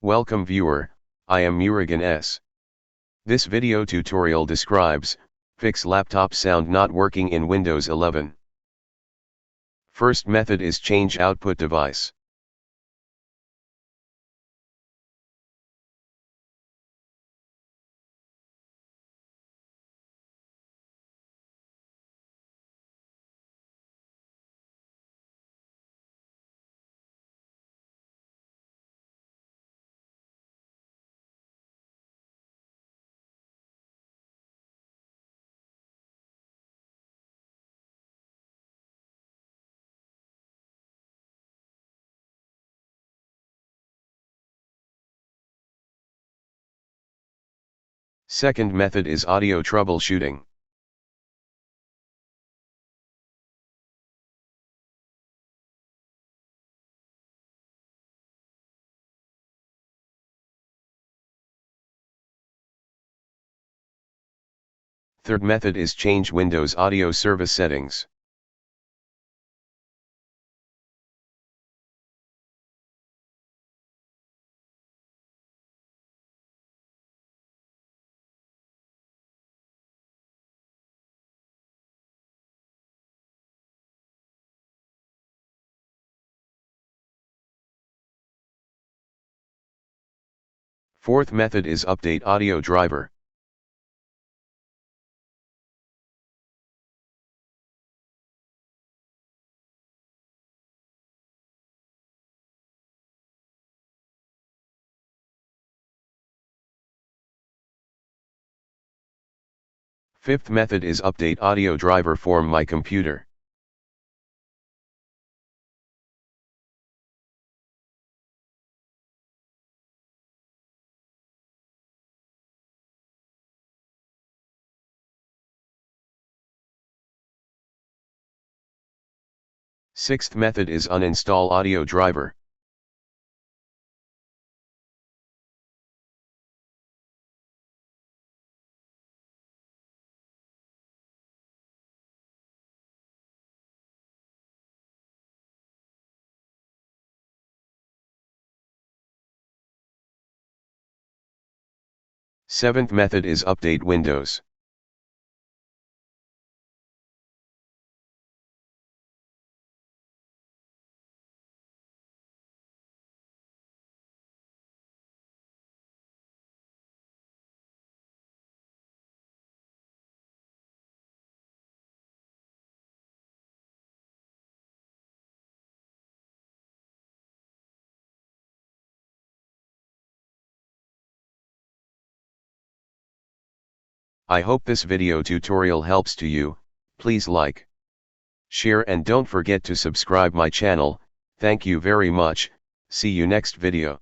Welcome viewer, I am Murugan S. This video tutorial describes, fix laptop sound not working in Windows 11. First method is change output device. Second method is audio troubleshooting. Third method is change Windows audio service settings. Fourth method is update audio driver. Fifth method is update audio driver for my computer. Sixth method is uninstall audio driver. Seventh method is update Windows. I hope this video tutorial helps to you. Please like, share and don't forget to subscribe my channel. Thank you very much. See you next video.